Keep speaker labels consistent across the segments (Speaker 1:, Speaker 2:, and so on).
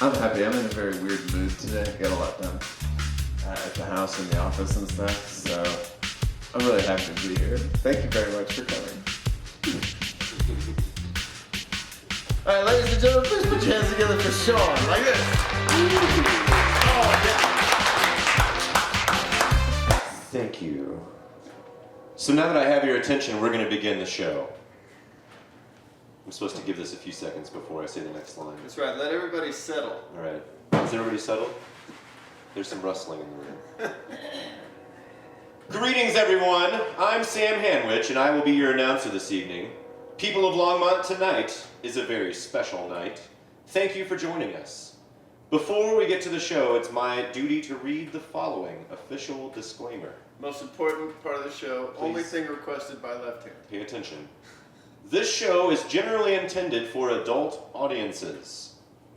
Speaker 1: I'm happy. I'm in a very weird mood today. I got a lot done at the house and the office and stuff, so I'm really happy to be here. Thank you very much for coming. All right, ladies and gentlemen, please put your hands together for Sean, like this. Oh, yeah.
Speaker 2: Thank you. So now that I have your attention, we're going to begin the show. I'm supposed to give this a few seconds before I say the next line.
Speaker 1: That's right, let everybody settle.
Speaker 2: All right. Is everybody settled? There's some rustling in the room. Greetings, everyone. I'm Sam Hanwich, and I will be your announcer this evening. People of Longmont Tonight is a very special night. Thank you for joining us. Before we get to the show, it's my duty to read the following official disclaimer.
Speaker 1: Most important part of the show,
Speaker 2: Please.
Speaker 1: only thing requested by left hand.
Speaker 2: Pay attention. This show is generally intended for adult audiences.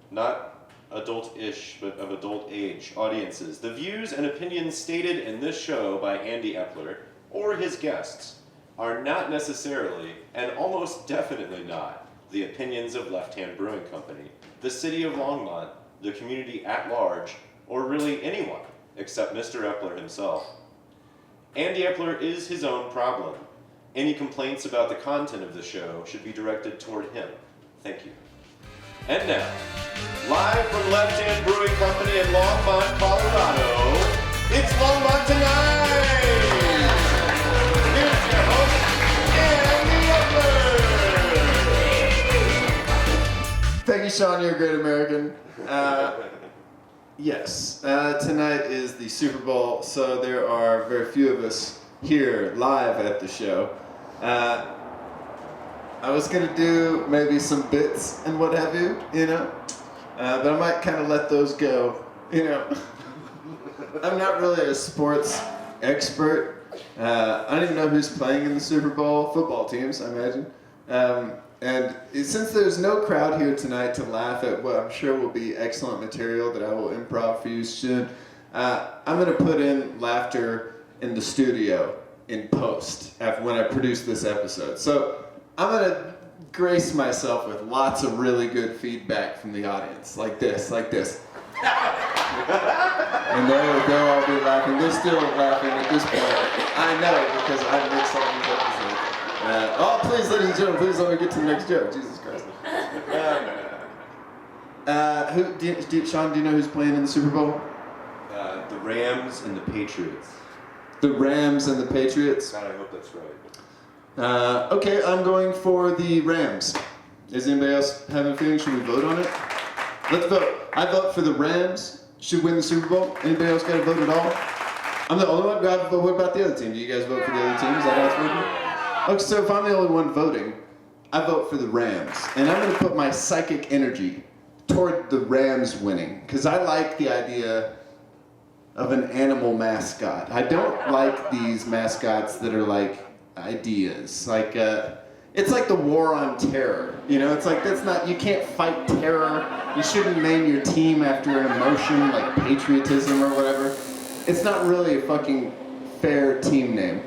Speaker 2: Not adult-ish, but of adult age audiences. The views and opinions stated in this show by Andy Eppler or his guests are not necessarily, and almost definitely not, the opinions of Left Hand Brewing Company, the city of Longmont, the community at large, or really anyone except Mr. Eppler himself. Andy Eppler is his own problem. Any complaints about the content of the show should be directed toward him. Thank you. And now, live from Left Hand Brewing Company in Longmont, Colorado, it's Longmont Tonight! Here's your host, Andy Eppler!
Speaker 1: Thank you, Sean, you're a great American. Yes, tonight is the Super Bowl, so there are very few of us here live at the show. I was gonna do maybe some bits and what have you, but I might kind of let those go, I'm not really a sports expert. I don't even know who's playing in the Super Bowl. Football teams, I imagine. And since there's no crowd here tonight to laugh at what I'm sure will be excellent material that I will improv for you soon, I'm gonna put in laughter in the studio in post when I produce this episode. So I'm gonna grace myself with lots of really good feedback from the audience, like this. And they'll all be laughing. They're still laughing at this point. I know, because I mixed all these episodes. Please, ladies and gentlemen, please let me get to the next joke. Jesus Christ. Sean, do you know who's playing in the Super Bowl?
Speaker 2: The Rams and the Patriots.
Speaker 1: The Rams and the Patriots?
Speaker 2: God, I hope that's right.
Speaker 1: Okay, I'm going for the Rams. Does anybody else have a feeling? Should we vote on it? Let's vote. I vote for the Rams. Should win the Super Bowl. Anybody else got to vote at all? I'm the only one. What about the other team? Do you guys vote for the other teams? Is that how it's voting? Okay, so if I'm the only one voting, I vote for the Rams. And I'm going to put my psychic energy toward the Rams winning. Because I like the idea of an animal mascot. I don't like these mascots that are like ideas. Like, it's like the war on terror. It's like, you can't fight terror. You shouldn't name your team after an emotion like patriotism or whatever. It's not really a fucking fair team name.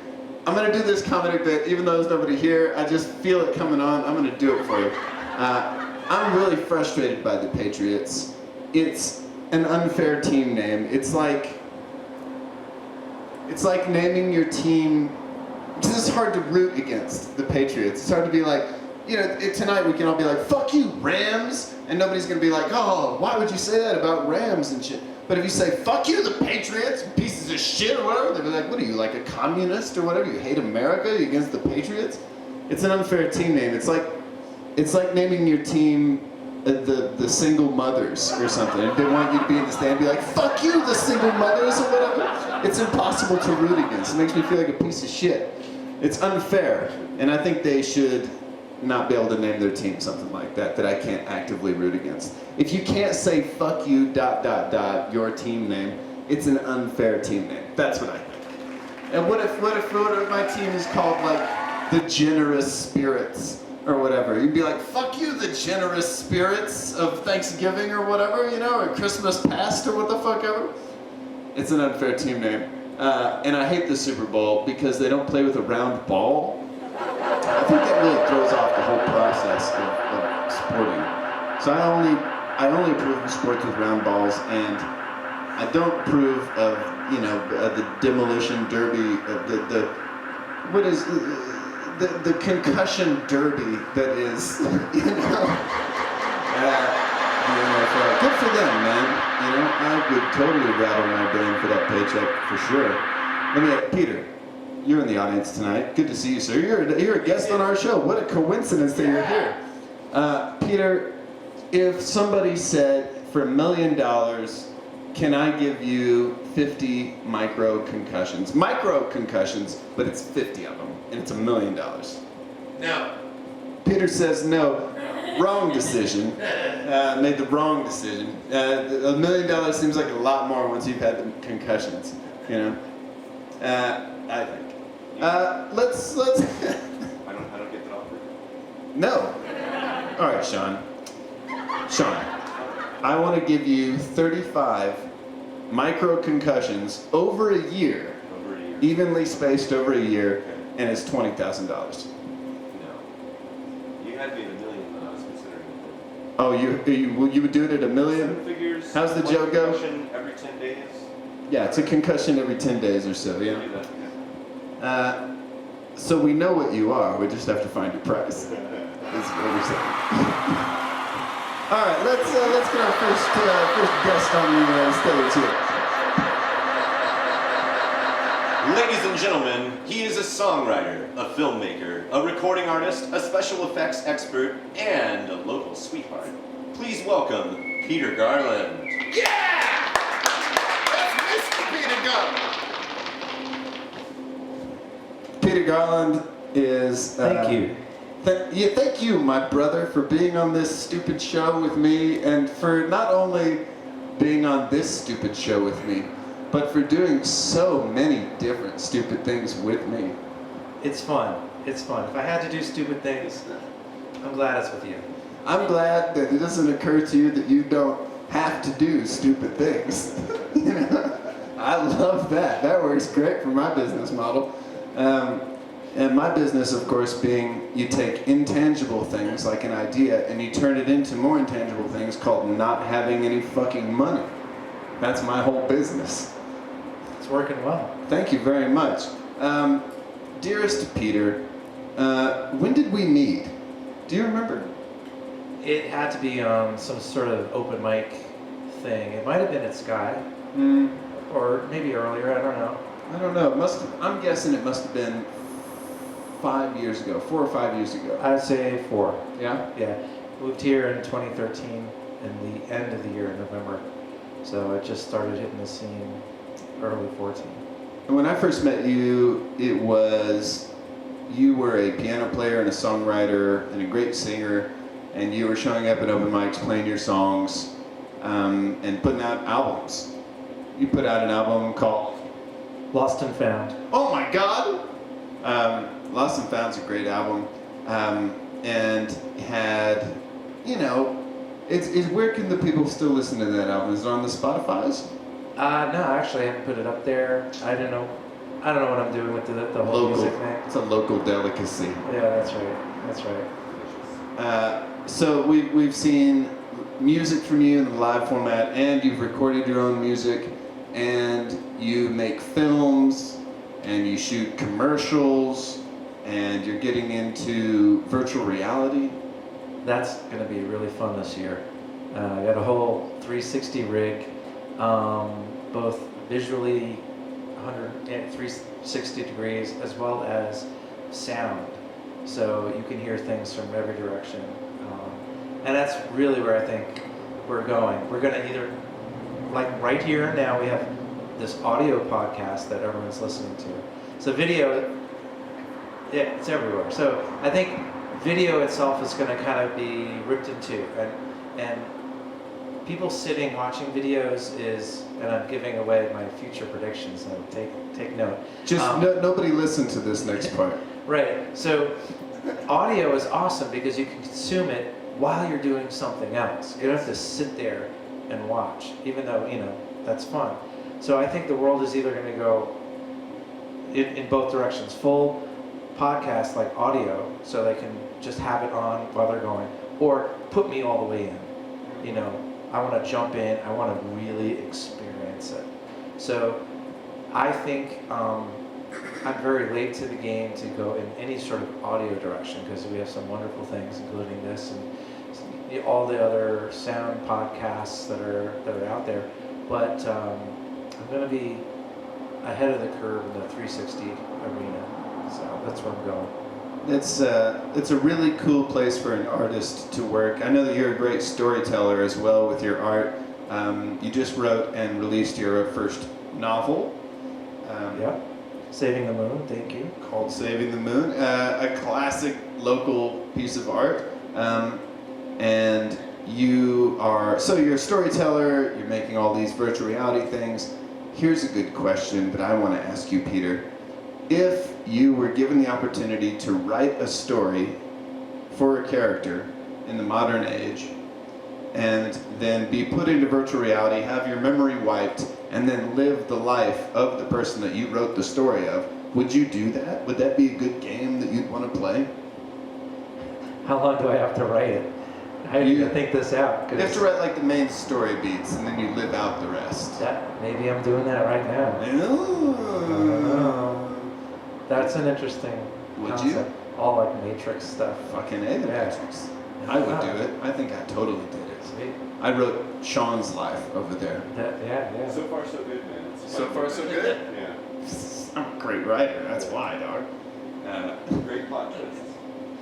Speaker 1: I'm gonna do this comedy bit, even though there's nobody here. I just feel it coming on. I'm gonna do it for you. I'm really frustrated by the Patriots. It's an unfair team name. It's like naming your team. It's just hard to root against the Patriots. It's hard to be like, tonight we can all be like, fuck you, Rams, and nobody's gonna be like, oh, why would you say that about Rams and shit? But if you say, fuck you, the Patriots, pieces of shit or whatever, they'll be like, what are you, like a communist or whatever? You hate America? You're against the Patriots? It's an unfair team name. It's like naming your team the single mothers or something. They want you to be in the stand and be like, fuck you, the single mothers or whatever. It's impossible to root against. It makes me feel like a piece of shit. It's unfair, and I think they should not be able to name their team something like that I can't actively root against. If you can't say fuck you ... your team name, it's an unfair team name. That's what I think. And what if my team is called like the Generous Spirits or whatever? You'd be like, fuck you, the Generous Spirits of Thanksgiving or whatever, or Christmas Past or what the fuck ever. It's an unfair team name. And I hate the Super Bowl because they don't play with a round ball. I think that really throws off the whole process of sporting. So I I only approve of sports with round balls, and I don't approve of, the demolition derby, what is the concussion derby that is, the NFL. Good for them, man. I would totally rattle my brain for that paycheck for sure. Peter, you're in the audience tonight. Good to see you, sir. You're a guest on our show. What a coincidence that you're here. Peter, if somebody said, for $1 million, can I give you 50 micro concussions? Micro concussions, but it's 50 of them, and it's $1 million.
Speaker 2: No.
Speaker 1: Peter says no. Wrong decision. Made the wrong decision. $1 million seems like a lot more once you've had the concussions, I think. Let's.
Speaker 2: I don't get that offer.
Speaker 1: No. All right, Sean. I want to give you 35 micro concussions over a year. Evenly spaced over a year, and it's $20,000.
Speaker 2: No. You had me at $1 million when I was considering it.
Speaker 1: Oh, you would do it at $1 million?
Speaker 2: 7 figures.
Speaker 1: How's the joke go?
Speaker 2: Concussion every 10 days.
Speaker 1: Yeah, it's a concussion every 10 days or so. Yeah.
Speaker 2: Do that,
Speaker 1: So we know what you are. We just have to find your price. That's what we're saying. All right, let's get our first guest on the stage here.
Speaker 2: Ladies and gentlemen, he is a songwriter, a filmmaker, a recording artist, a special effects expert, and a local sweetheart. Please welcome Peter Garland.
Speaker 1: Yeah! That's Mr. Peter Garland. Peter Garland is...
Speaker 3: Thank you.
Speaker 1: Thank you, my brother, for being on this stupid show with me, and for not only being on this stupid show with me, but for doing so many different stupid things with me.
Speaker 3: It's fun. It's fun. If I had to do stupid things, I'm glad it's with you.
Speaker 1: I'm glad that it doesn't occur to you that you don't have to do stupid things. I love that. That works great for my business model. And my business, of course, being you take intangible things like an idea and you turn it into more intangible things called not having any fucking money. That's my whole business.
Speaker 3: It's working well.
Speaker 1: Thank you very much. Dearest Peter, when did we meet? Do you remember?
Speaker 3: It had to be on some sort of open mic thing. It might have been at Sky, or maybe earlier. I don't know.
Speaker 1: I don't know. I'm guessing it must have been 4 or 5 years ago.
Speaker 3: I'd say 4.
Speaker 1: Yeah?
Speaker 3: Yeah. Moved here in 2013, in the end of the year, in November. So I just started hitting the scene early 14.
Speaker 1: And when I first met you, you were a piano player and a songwriter and a great singer, and you were showing up at open mics, playing your songs, and putting out albums. You put out an album called
Speaker 3: Lost and Found.
Speaker 1: Oh my God! Lost and Found's a great album, and had, where can the people still listen to that album? Is it on the Spotify's?
Speaker 3: No, actually, I haven't put it up there. I don't know what I'm doing with the whole music thing.
Speaker 1: It's a local delicacy.
Speaker 3: Yeah, that's right.
Speaker 1: So we've seen music from you in the live format, and you've recorded your own music, and you make films, and you shoot commercials, and you're getting into virtual reality.
Speaker 3: That's going to be really fun this year. I got a whole 360 rig, both visually 360 degrees, as well as sound. So you can hear things from every direction. And that's really where I think we're going. We're going to either, like right here and now, we have this audio podcast that everyone's listening to. So video, yeah, it's everywhere. So I think video itself is going to kind of be ripped in two. And people sitting watching videos is, and I'm giving away my future predictions, so take note.
Speaker 1: Nobody listen to this next part.
Speaker 3: Right. So audio is awesome because you can consume it while you're doing something else. You don't have to sit there and watch, even though, that's fun. So I think the world is either going to go in both directions. Full podcast like audio, so they can just have it on while they're going, or put me all the way in. I want to jump in. I want to really experience it. So I think I'm very late to the game to go in any sort of audio direction because we have some wonderful things, including this and all the other sound podcasts that are out there. But I'm going to be ahead of the curve in the 360 arena. So that's where I'm going.
Speaker 1: It's a really cool place for an artist to work. I know that you're a great storyteller as well with your art. You just wrote and released your first novel.
Speaker 3: Yeah, Saving the Moon, thank you.
Speaker 1: Called Saving the Moon, a classic local piece of art. And you're a storyteller, you're making all these virtual reality things. Here's a good question that I want to ask you, Peter. If you were given the opportunity to write a story for a character in the modern age, and then be put into virtual reality, have your memory wiped, and then live the life of the person that you wrote the story of, would you do that? Would that be a good game that you'd want to play?
Speaker 3: How long do I have to write it? I need to think this out.
Speaker 1: You have to write like the main story beats, and then you live out the rest.
Speaker 3: Maybe I'm doing that right now.
Speaker 1: Oh.
Speaker 3: That's an interesting concept. All like Matrix stuff.
Speaker 1: Fucking A, the Matrix. I would do it. I think I totally did it.
Speaker 3: Sweet.
Speaker 1: I wrote Sean's life over there.
Speaker 3: Yeah.
Speaker 2: So far, so good, man.
Speaker 1: So far, so good?
Speaker 2: Yeah.
Speaker 1: I'm a great writer, that's why, dog.
Speaker 2: Great plot twists.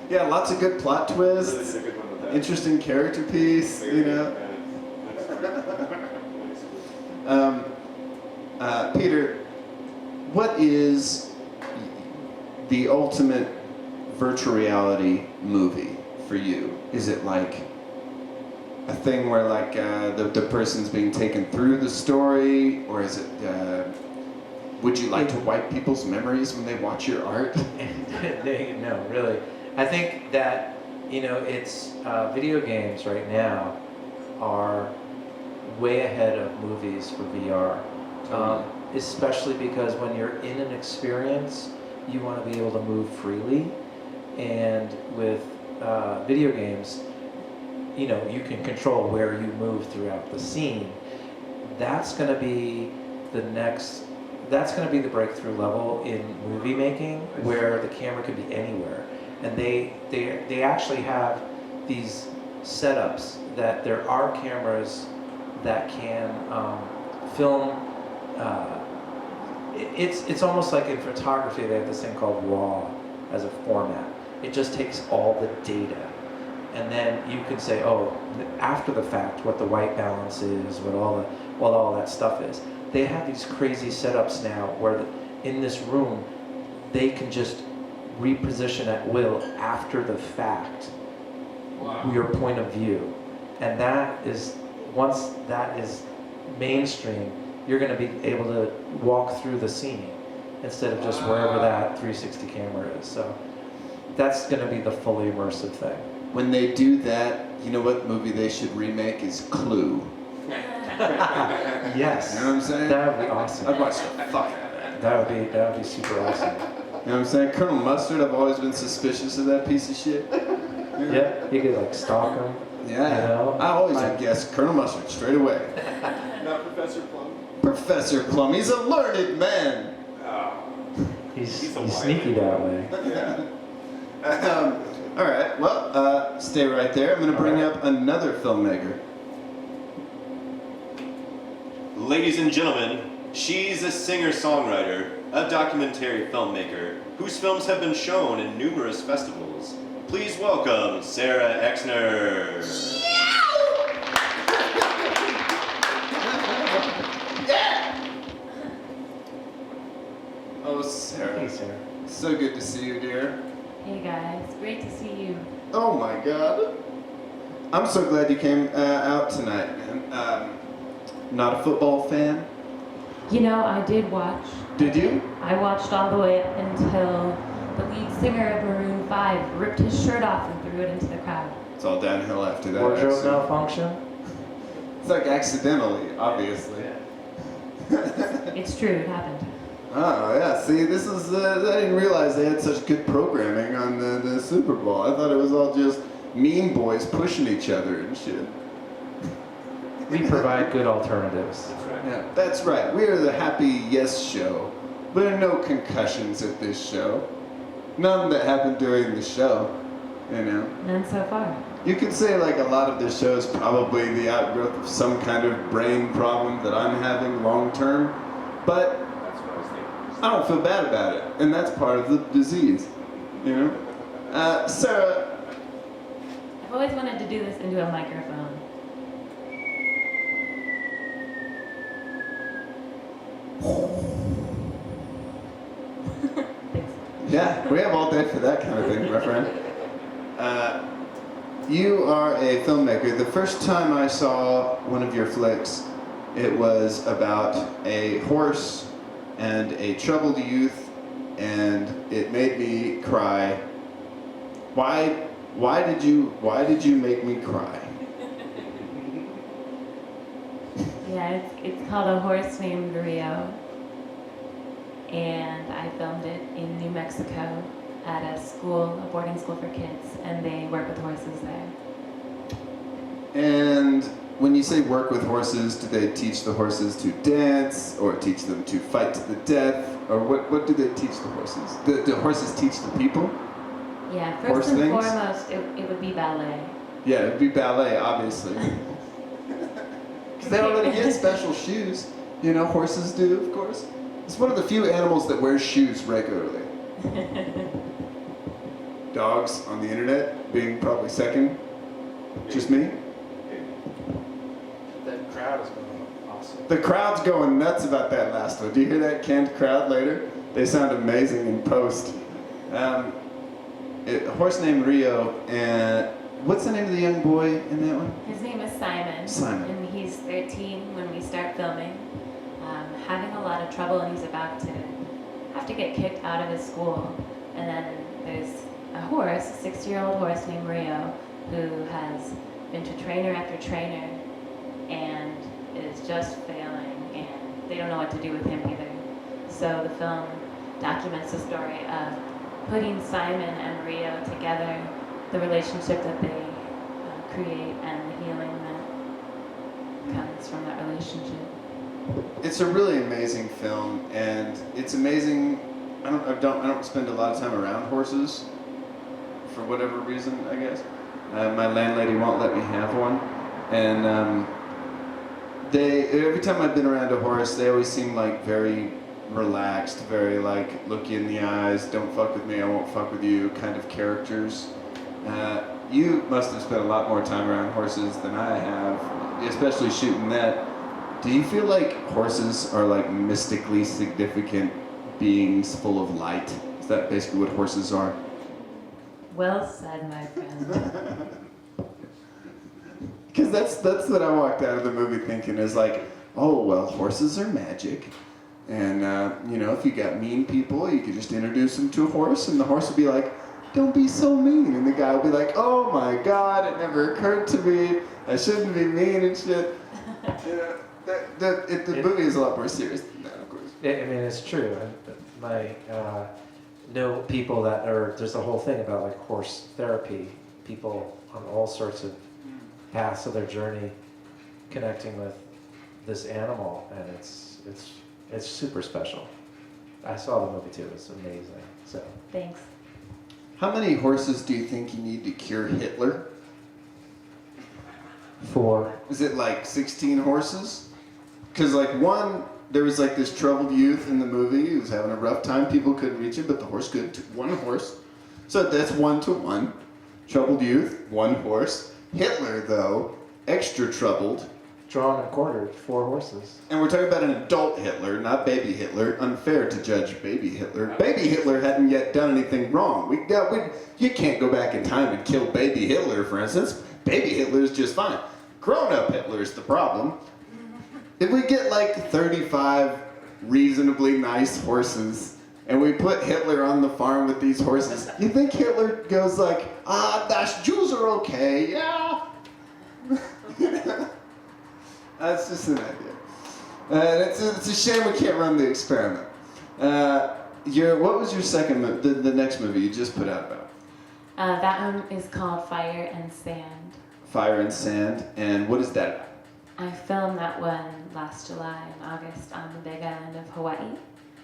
Speaker 1: Yeah, lots of good plot twists.
Speaker 2: Really did a good one with that.
Speaker 1: Interesting character piece, you know. Peter, what is the ultimate virtual reality movie for you? Is it like a thing where like the person's being taken through the story, or is it would you like to wipe people's memories when they watch your art?
Speaker 3: No, really. I think that it's video games right now are way ahead of movies for VR, especially because when you're in an experience, you want to be able to move freely, and with video games, you can control where you move throughout the scene. That's going to be that's going to be the breakthrough level in movie making, where the camera could be anywhere. And they actually have these setups that there are cameras that can film. It's almost like in photography, they have this thing called RAW as a format. It just takes all the data, and then you can say, oh, after the fact, what the white balance is, what all that stuff is. They have these crazy setups now where in this room, they can just reposition at will after the fact. Wow. Your point of view, and once that is mainstream, you're going to be able to walk through the scene instead of just wherever that 360 camera is. So that's going to be the fully immersive thing.
Speaker 1: When they do that, you know what movie they should remake is Clue.
Speaker 3: Yes.
Speaker 1: You know what I'm saying?
Speaker 3: That would be awesome.
Speaker 1: I'd watch the fuck out of that.
Speaker 3: That would be super awesome.
Speaker 1: You know what I'm saying? Colonel Mustard, I've always been suspicious of that piece of shit.
Speaker 3: Yeah, you could like stalk him.
Speaker 1: Yeah. I always would guess Colonel Mustard straight away.
Speaker 2: Not Professor Plum.
Speaker 1: Professor Plum, he's a learned man.
Speaker 3: He's sneaky that way.
Speaker 1: Yeah. All right, well, stay right there. I'm going to bring up another filmmaker.
Speaker 2: Ladies and gentlemen, she's a singer-songwriter, a documentary filmmaker, whose films have been shown in numerous festivals. Please welcome Sarah Echsner.
Speaker 1: Yeah! Oh, Sarah.
Speaker 3: Hey, Sarah.
Speaker 1: So good to see you, dear.
Speaker 4: Hey guys, great to see you.
Speaker 1: Oh my God. I'm so glad you came out tonight, man. Not a football fan?
Speaker 4: You know, I did watch.
Speaker 1: Did you?
Speaker 4: I watched all the way up until the lead singer of Maroon 5 ripped his shirt off and threw it into the crowd.
Speaker 1: It's all downhill after that.
Speaker 3: Wardrobe malfunction?
Speaker 1: It's like accidentally, obviously.
Speaker 4: It's true, it happened.
Speaker 1: Oh, yeah. See, this is, I didn't realize they had such good programming on the Super Bowl. I thought it was all just mean boys pushing each other and shit.
Speaker 3: We provide good alternatives.
Speaker 1: Yeah, that's right. We are the Happy Yes Show. There are no concussions at this show. None that happened during the show, you know.
Speaker 4: None so far.
Speaker 1: You could say like a lot of this show is probably the outgrowth of some kind of brain problem that I'm having long term, but I don't feel bad about it, and that's part of the disease, you know. Sarah,
Speaker 4: I've always wanted to do this into a microphone. Thanks.
Speaker 1: yeah, we have all day for that kind of thing, my friend. You are a filmmaker. The first time I saw one of your flicks, it was about a horse and a troubled youth, and it made me cry. Why did you make me cry?
Speaker 4: Yeah, it's called A Horse Named Rio. And I filmed it in New Mexico at a boarding school for kids, and they work with horses there.
Speaker 1: And when you say work with horses, do they teach the horses to dance, or teach them to fight to the death, or what do they teach the horses? Do horses teach the people?
Speaker 4: Yeah,
Speaker 1: Horse
Speaker 4: first and
Speaker 1: things?
Speaker 4: foremost, it would be ballet.
Speaker 1: Yeah, it'd be ballet, obviously. Because they already get special shoes. You know, horses do, of course. It's one of the few animals that wears shoes regularly. Dogs on the internet being probably second. Just me.
Speaker 3: That crowd is going awesome.
Speaker 1: The crowd's going nuts about that last one. Do you hear that canned crowd later? They sound amazing in post. A horse named Rio, and what's the name of the young boy in that one?
Speaker 4: His name is Simon.
Speaker 1: Simon.
Speaker 4: And he's 13 when we start filming. Having a lot of trouble, and he's about to have to get kicked out of his school. And then there's a horse, a 6-year-old horse named Rio, who has been to trainer after trainer and is just failing, and they don't know what to do with him either. So the film documents the story of putting Simon and Rio together, the relationship that they create, and the healing that comes from that relationship.
Speaker 1: It's a really amazing film, and it's amazing. I don't spend a lot of time around horses, for whatever reason, I guess. My landlady won't let me have one, and every time I've been around a horse, they always seem like very relaxed, very like look you in the eyes, don't fuck with me, I won't fuck with you kind of characters. You must have spent a lot more time around horses than I have, especially shooting that. Do you feel like horses are like mystically significant beings full of light? Is that basically what horses are?
Speaker 4: Well said, my friend.
Speaker 1: Because that's what I walked out of the movie thinking is like, oh, well, horses are magic. And, you know, if you got mean people, you could just introduce them to a horse, and the horse would be like, don't be so mean. And the guy would be like, oh my God, it never occurred to me. I shouldn't be mean and shit. You know, the movie is a lot more serious than that, of course.
Speaker 3: I mean, it's true. I know people that are, there's a whole thing about like horse therapy, people on all sorts of paths of their journey connecting with this animal, and it's super special. I saw the movie too, it's amazing. So
Speaker 4: Thanks.
Speaker 1: How many horses do you think you need to cure Hitler? Is it like 16 horses? Because like there was like this troubled youth in the movie who was having a rough time. People couldn't reach him, but the horse could. One horse. So that's 1-to-1. Troubled youth, one horse. Hitler, though, extra troubled.
Speaker 3: drawn and quartered 4 horses.
Speaker 1: And we're talking about an adult Hitler, not baby Hitler. Unfair to judge baby Hitler. Baby Hitler hadn't yet done anything wrong. You can't go back in time and kill baby Hitler, for instance. Baby Hitler's just fine. Grown-up Hitler's the problem. If we get like 35 reasonably nice horses, and we put Hitler on the farm with these horses, you think Hitler goes like, the Jews are okay, yeah? That's just an idea. It's a shame we can't run the experiment. What was your second movie, the next movie you just put out about?
Speaker 4: That one is called Fire and Sand.
Speaker 1: Fire and Sand, and what is that about?
Speaker 4: I filmed that one last July and August on the big island of Hawaii.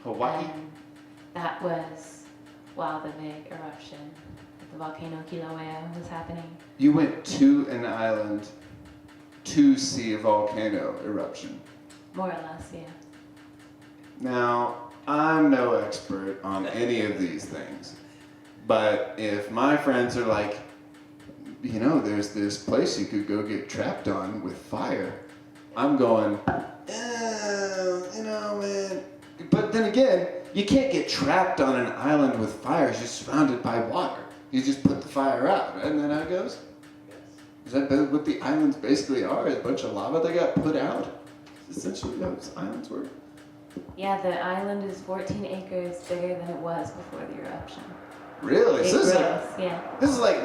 Speaker 1: Hawaii?
Speaker 4: And that was while the big eruption of the volcano Kilauea was happening.
Speaker 1: You went to an island to see a volcano eruption.
Speaker 4: More or less, yeah.
Speaker 1: Now, I'm no expert on any of these things, but if my friends are like, you know, there's this place you could go get trapped on with fire, I'm going, you know, man. But then again, you can't get trapped on an island with fire. You're surrounded by water. You just put the fire out, right? Isn't that how it goes? Is that what the islands basically are? A bunch of lava that got put out? Essentially how islands work?
Speaker 4: Yeah, the island is 14 acres bigger than it was before the eruption.
Speaker 1: Really? So
Speaker 4: Yeah.
Speaker 1: this is like,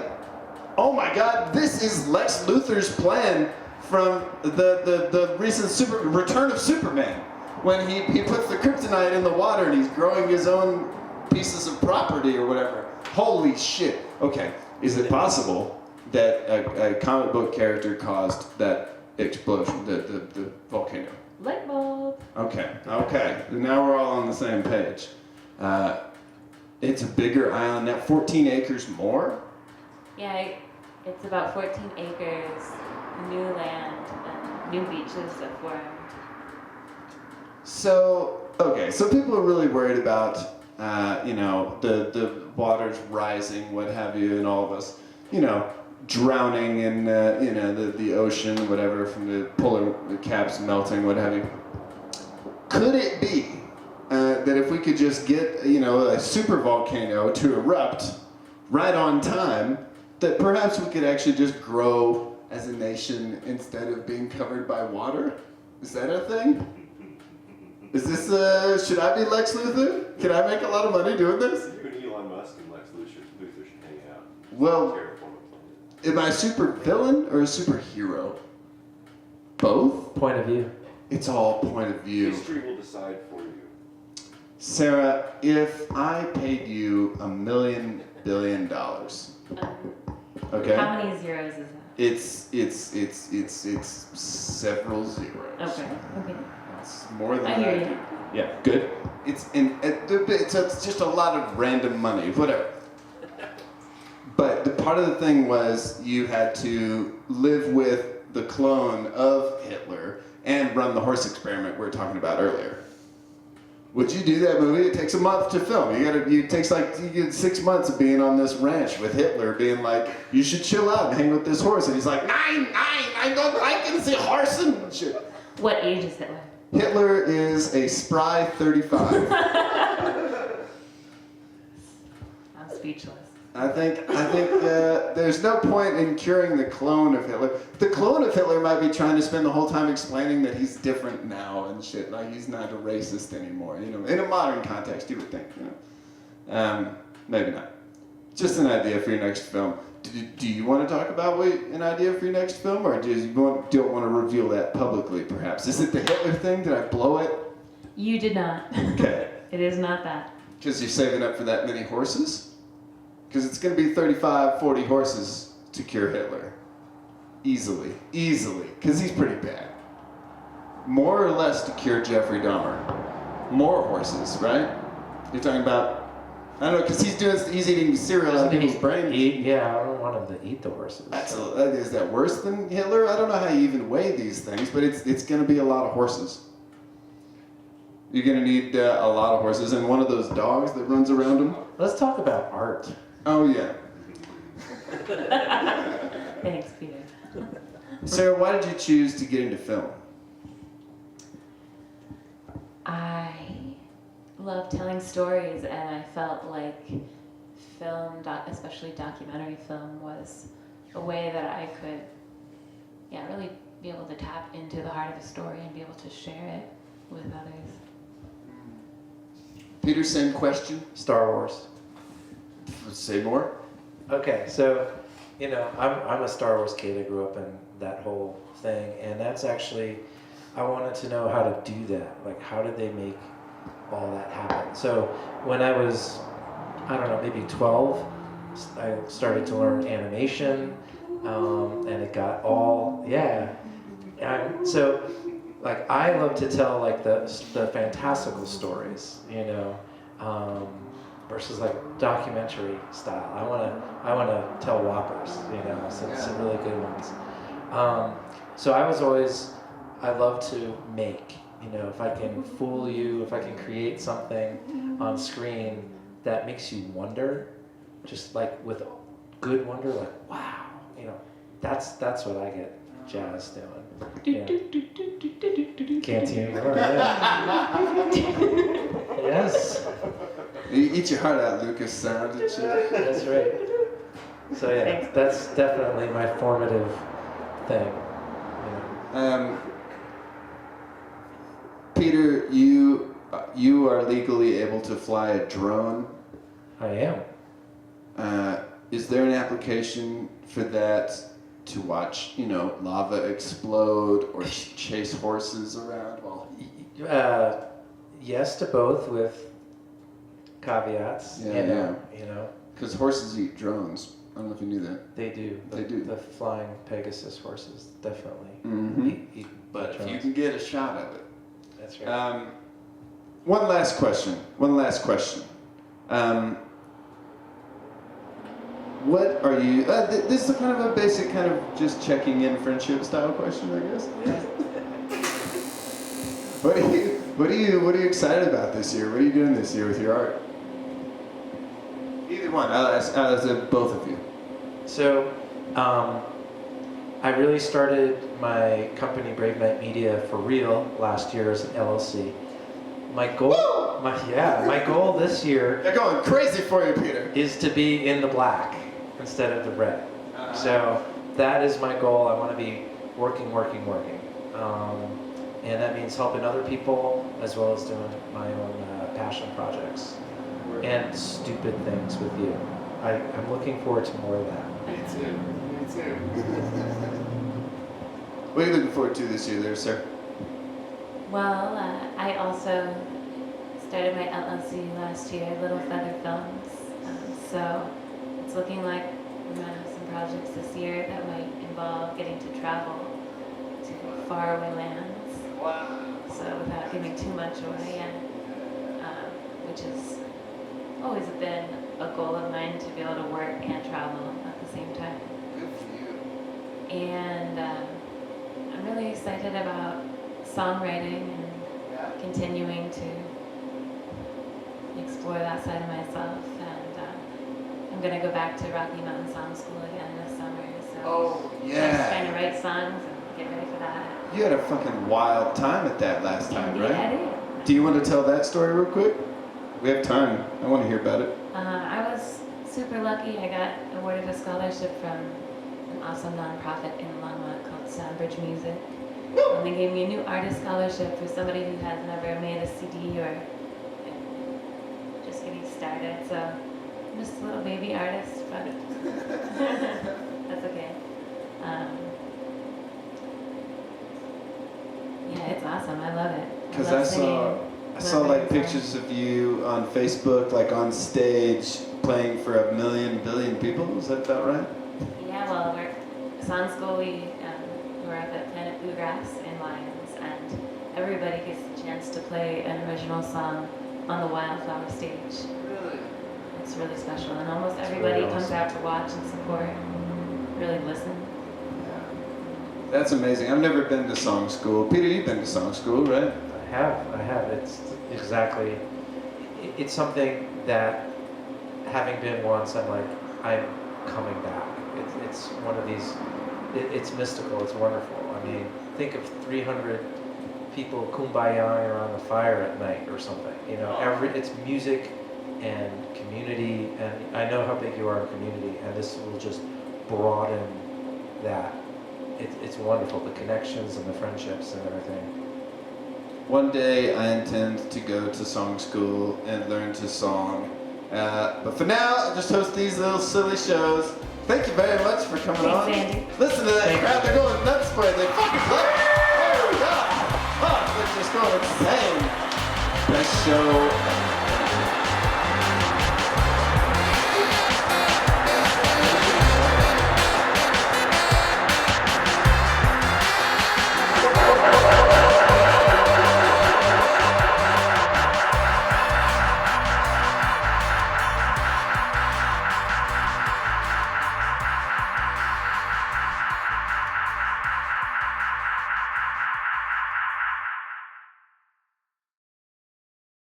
Speaker 1: oh my God, this is Lex Luthor's plan from the recent Return of Superman, when he puts the kryptonite in the water and he's growing his own pieces of property or whatever. Holy shit. Okay, is it possible that a comic book character caused that explosion, the volcano?
Speaker 4: Light bulb.
Speaker 1: Okay. Now we're all on the same page. It's a bigger island now, 14 acres more?
Speaker 4: Yeah, it's about 14 acres, new land, and new beaches that formed.
Speaker 1: So people are really worried about, the waters rising, what have you, and all of us, drowning in, the ocean, whatever, from the polar caps melting, what have you. Could it be that if we could just get, a super volcano to erupt right on time, that perhaps we could actually just grow as a nation instead of being covered by water? Is that a thing? Is this, should I be Lex Luthor? Can I make a lot of money doing this?
Speaker 2: You and Elon Musk and Lex Luthor should hang out.
Speaker 1: Well,
Speaker 2: Terraform a planet.
Speaker 1: am I a super villain or a superhero? Both?
Speaker 3: Point of view.
Speaker 1: It's all point of view.
Speaker 2: History will decide for you.
Speaker 1: Sarah, if I paid you $1 million billion, okay?
Speaker 4: How many zeros is that?
Speaker 1: It's several zeros.
Speaker 4: Okay.
Speaker 1: It's more than
Speaker 4: I hear
Speaker 1: that.
Speaker 4: you.
Speaker 1: Yeah, good. It's just a lot of random money, whatever. But the part of the thing was you had to live with the clone of Hitler and run the horse experiment we were talking about earlier. Would you do that movie? It takes a month to film. You get 6 months of being on this ranch with Hitler being like, you should chill out and hang with this horse. And he's like, nine, I can see horse and shit.
Speaker 4: What age is Hitler?
Speaker 1: Hitler is a spry 35.
Speaker 4: I'm speechless.
Speaker 1: I think there's no point in curing the clone of Hitler. The clone of Hitler might be trying to spend the whole time explaining that he's different now and shit. Like he's not a racist anymore. In a modern context, you would think. Maybe not. Just an idea for your next film. Do you want to talk about an idea for your next film, or don't want to reveal that publicly? Perhaps is it the Hitler thing? Did I blow it?
Speaker 4: You did not.
Speaker 1: Okay.
Speaker 4: It is not that.
Speaker 1: Because you're saving up for that many horses? Because it's going to be 35, 40 horses to cure Hitler. Easily. Because he's pretty bad. More or less to cure Jeffrey Dahmer. More horses, right? You're talking about, I don't know, because he's eating cereal out of people's brains.
Speaker 3: Yeah, I don't want him to eat the horses.
Speaker 1: Is that worse than Hitler? I don't know how you even weigh these things, but it's going to be a lot of horses. You're going to need a lot of horses, and one of those dogs that runs around him.
Speaker 3: Let's talk about art.
Speaker 1: Oh, yeah.
Speaker 4: Thanks, Peter.
Speaker 1: Sarah, why did you choose to get into film?
Speaker 4: I love telling stories, and I felt like film, especially documentary film, was a way that I could, really be able to tap into the heart of a story and be able to share it with others.
Speaker 1: Peter, same question.
Speaker 3: Star Wars.
Speaker 1: Say more.
Speaker 3: Okay, so, I'm a Star Wars kid. I grew up in that whole thing, and that's actually, I wanted to know how to do that. Like, how did they make all that happen? So, when I was, maybe 12, I started to learn animation, and it got all, So, like, I love to tell like the fantastical stories, you know, versus like documentary style. I wanna tell whoppers, you know, some really good ones. So I love to make, you know, if I can fool you, if I can create something on screen that makes you wonder, just like with good wonder, like wow, you know, that's what I get jazzed doing. Yeah. Can't see anymore. Yeah. Yes.
Speaker 1: You eat your heart out, Lucas. Sound and shit.
Speaker 3: That's right. So yeah, that's definitely my formative thing.
Speaker 1: Peter, you are legally able to fly a drone.
Speaker 3: I am.
Speaker 1: Is there an application for that to watch, you know, lava explode or chase horses around?
Speaker 3: Yes to both with caveats.
Speaker 1: Yeah,
Speaker 3: You know.
Speaker 1: Because horses eat drones. I don't know if you knew that.
Speaker 3: They do.
Speaker 1: They do.
Speaker 3: The flying Pegasus horses definitely eat
Speaker 1: But if
Speaker 3: drones.
Speaker 1: you can get a shot of it.
Speaker 3: That's right.
Speaker 1: One last question. What are you? This is kind of a basic, kind of just checking in friendship style question, I guess. What are you excited about this year? What are you doing this year with your art? Either one. I'll ask both of you.
Speaker 3: So, I really started my company Brave Night Media for real last year as an LLC. My goal, my goal this year.
Speaker 1: They're going crazy for you, Peter.
Speaker 3: Is to be in the black instead of the red. So that is my goal. I want to be working. And that means helping other people as well as doing my own passion projects and stupid things with you. I'm looking forward to more of that.
Speaker 1: Me too. What are you looking forward to this year there, sir?
Speaker 4: Well, I also started my LLC last year, Little Feather Films. So it's looking like we're going to have some projects this year that might involve getting to travel to faraway lands.
Speaker 1: Wow.
Speaker 4: So without giving too much away, which has always been a goal of mine, to be able to work and travel at the same time.
Speaker 1: Good for you.
Speaker 4: And I'm really excited about songwriting and continuing to explore that side of myself. And I'm going to go back to Rocky Mountain Song School again this summer. So I'm just trying to write songs and get ready for that.
Speaker 1: You had a fucking wild time at that last time,
Speaker 4: Indeed,
Speaker 1: right?
Speaker 4: I did.
Speaker 1: Do you want to tell that story real quick? We have time. I want to hear about it.
Speaker 4: I was super lucky. I got awarded a scholarship from an awesome nonprofit in Longmont called Soundbridge Music. And they gave me a new artist scholarship for somebody who has never made a CD or just getting started. So I'm just a little baby artist, but that's okay. Yeah, it's awesome. I love it.
Speaker 1: Because
Speaker 4: love
Speaker 1: I
Speaker 4: singing.
Speaker 1: saw
Speaker 4: Love
Speaker 1: like
Speaker 4: writing
Speaker 1: pictures of you on Facebook, like on stage, playing for 1 billion people. Is that about right?
Speaker 4: Yeah, well, we're Song School. We're up at Planet Bluegrass in Lyons, and everybody gets the chance to play an original song on the Wildflower stage.
Speaker 1: Really?
Speaker 4: It's really special, and almost everybody
Speaker 3: really
Speaker 4: comes
Speaker 3: awesome.
Speaker 4: out to watch and support, really listen.
Speaker 1: That's amazing. I've never been to song school. Peter, you've been to song school, right?
Speaker 3: I have. It's exactly. It's something that, having been once, I'm like, I'm coming back. It's one of these. It's mystical. It's wonderful. I mean, think of 300 people kumbayaing around the fire at night or something. You know, it's music and community, and I know how big you are in community, and this will just broaden that. It's wonderful, the connections and the friendships and everything.
Speaker 1: One day I intend to go to song school and learn to song. But for now, I just host these little silly shows. Thank you very much for coming on.
Speaker 4: Thanks, Andy.
Speaker 1: Listen to that crowd, they're going nuts for it. They fucking love it. Oh my god. Fuck, they're just going insane. Best show